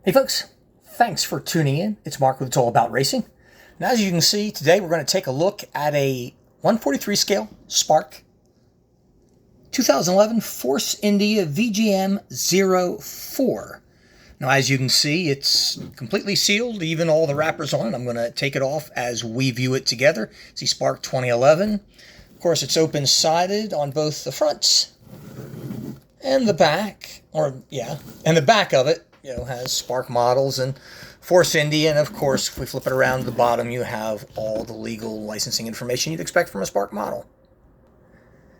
Hey folks, thanks for tuning in. It's Mark with It's All About Racing. Now as you can see, today we're going to take a look at a 143 scale Spark 2011 Force India VJM04. Now as you can see, it's completely sealed, even all the wrappers on it. I'm going to take it off as we view it together. See Spark 2011. Of course, it's open-sided on both the fronts and the back, and the back of it, has Spark models and Force India, and of course, if we flip it around to the bottom, you have all the legal licensing information you'd expect from a Spark model.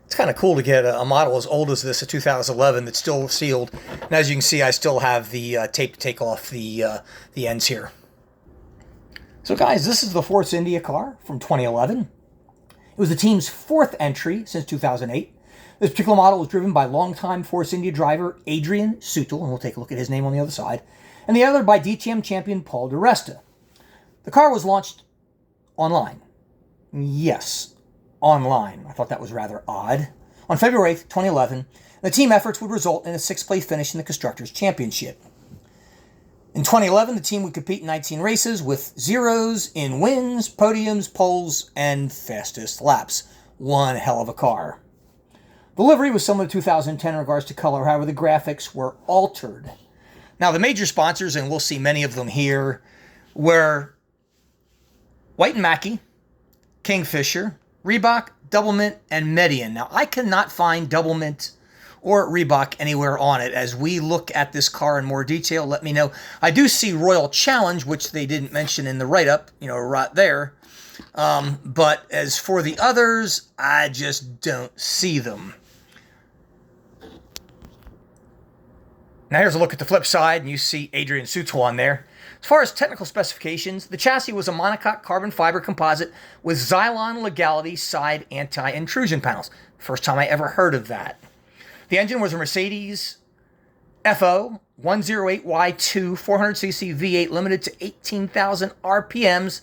It's kind of cool to get a model as old as this, a 2011, that's still sealed. And as you can see, I still have the tape to take off the ends here. So guys, this is the Force India car from 2011. It was the team's fourth entry since 2008. This particular model was driven by longtime Force India driver Adrian Sutil, and we'll take a look at his name on the other side, and the other by DTM champion Paul Resta. The car was launched online. Yes, online. I thought that was rather odd. On February 8th, 2011, the team efforts would result in a sixth-place finish in the Constructors' Championship. In 2011, the team would compete in 19 races with zeros in wins, podiums, poles, and fastest laps. One hell of a car. The livery was similar to 2010 in regards to color, however, the graphics were altered. Now, the major sponsors, and we'll see many of them here, were White & Mackey, Kingfisher, Reebok, Doublemint, and Median. Now, I cannot find Doublemint or Reebok anywhere on it. As we look at this car in more detail, let me know. I do see Royal Challenge, which they didn't mention in the write-up, right there. But as for the others, I just don't see them. Now here's a look at the flip side, and you see Adrian Sutil on there. As far as technical specifications, the chassis was a monocoque carbon fiber composite with Xylon Legality side anti-intrusion panels. First time I ever heard of that. The engine was a Mercedes FO 108Y2 400cc V8 limited to 18,000 RPMs,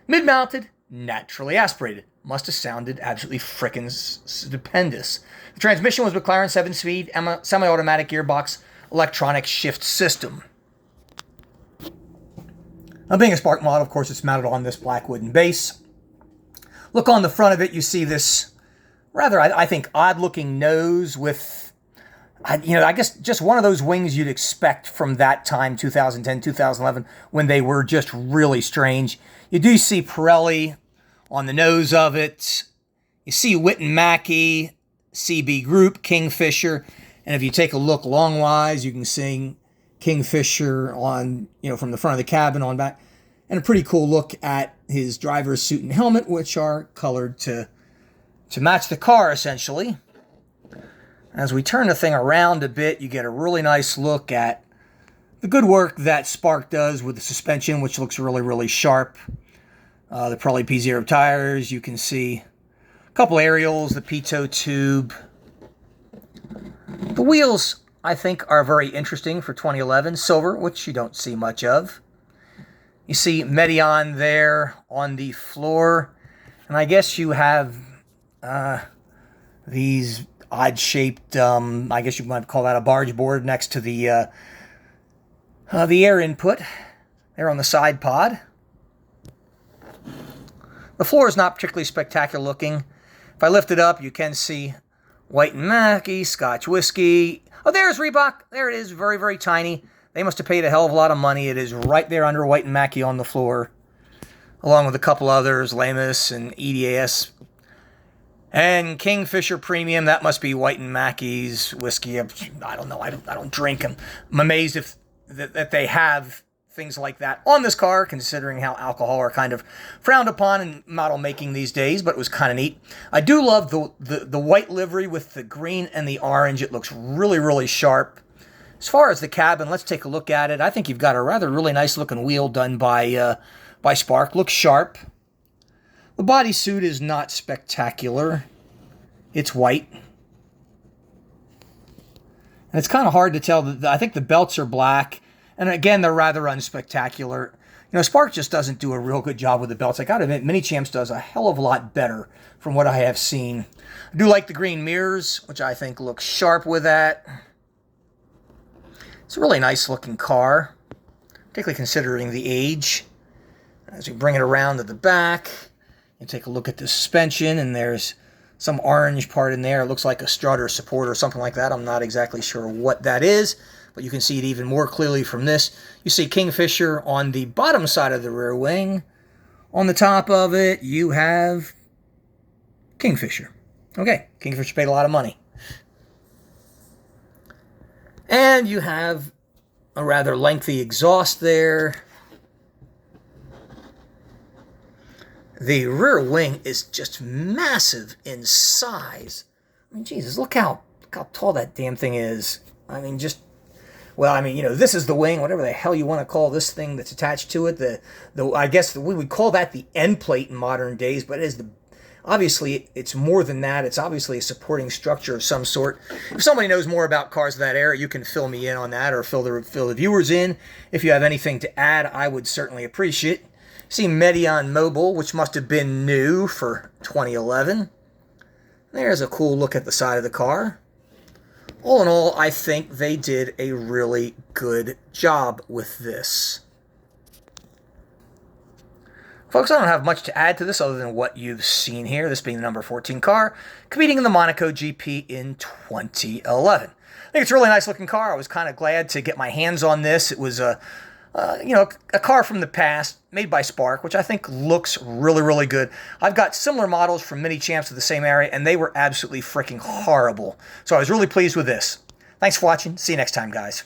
mid-mounted, naturally aspirated. Must have sounded absolutely frickin' stupendous. The transmission was McLaren 7-speed semi-automatic gearbox electronic shift system. Now, being a Spark model, of course, it's mounted on this black wooden base. Look on the front of it, you see this rather, I think, odd-looking nose with, I guess just one of those wings you'd expect from that time, 2010, 2011, when they were just really strange. You do see Pirelli on the nose of it. You see Whit & Mackey, CB Group, Kingfisher. And if you take a look long-wise, you can see Kingfisher on, from the front of the cabin on back. And a pretty cool look at his driver's suit and helmet, which are colored to match the car, essentially. As we turn the thing around a bit, you get a really nice look at the good work that Spark does with the suspension, which looks really, really sharp. The Pirelli P0 tires, you can see a couple aerials, the pitot tube. The wheels, I think, are very interesting for 2011. Silver, which you don't see much of. You see Median there on the floor. And I guess you have these odd-shaped, I guess you might call that a barge board next to the air input there on the side pod. The floor is not particularly spectacular looking. If I lift it up, you can see White & Mackey, Scotch Whiskey. Oh, there's Reebok. There it is, very, very tiny. They must have paid a hell of a lot of money. It is right there under White & Mackey on the floor, along with a couple others, Lamus and EDAS. And Kingfisher Premium, that must be White & Mackey's whiskey. I don't know. I don't drink them. I'm amazed that they have things like that on this car, considering how alcohol are kind of frowned upon in model making these days, but it was kind of neat. I do love the white livery with the green and the orange. It looks really, really sharp. As far as the cabin, let's take a look at it. I think you've got a rather really nice looking wheel done by Spark. Looks sharp. The bodysuit is not spectacular. It's white. And it's kind of hard to tell. I think the belts are black. And again, they're rather unspectacular. Spark just doesn't do a real good job with the belts. I gotta admit, Mini Champs does a hell of a lot better from what I have seen. I do like the green mirrors, which I think look sharp with that. It's a really nice looking car. particularly considering the age. As we bring it around to the back, you take a look at the suspension, and there's some orange part in there. It looks like a strut or support or something like that. I'm not exactly sure what that is, but you can see it even more clearly from this. You see Kingfisher on the bottom side of the rear wing. On the top of it, you have Kingfisher. Okay, Kingfisher paid a lot of money. And you have a rather lengthy exhaust there. The rear wing is just massive in size. I mean, Jesus, look how tall that damn thing is. I mean, this is the wing, whatever the hell you want to call this thing that's attached to it. I guess we would call that the end plate in modern days, but it is obviously it's more than that. It's obviously a supporting structure of some sort. If somebody knows more about cars of that era, you can fill me in on that, or fill the viewers in. If you have anything to add, I would certainly appreciate it. See Medion Mobile, which must have been new for 2011. There's a cool look at the side of the car. All in all, I think they did a really good job with this. Folks, I don't have much to add to this other than what you've seen here, this being the number 14 car, competing in the Monaco GP in 2011. I think it's a really nice looking car. I was kind of glad to get my hands on this. It was a car from the past, made by Spark, which I think looks really, really good. I've got similar models from mini champs of the same area, and they were absolutely freaking horrible. So I was really pleased with this. Thanks for watching. See you next time, guys.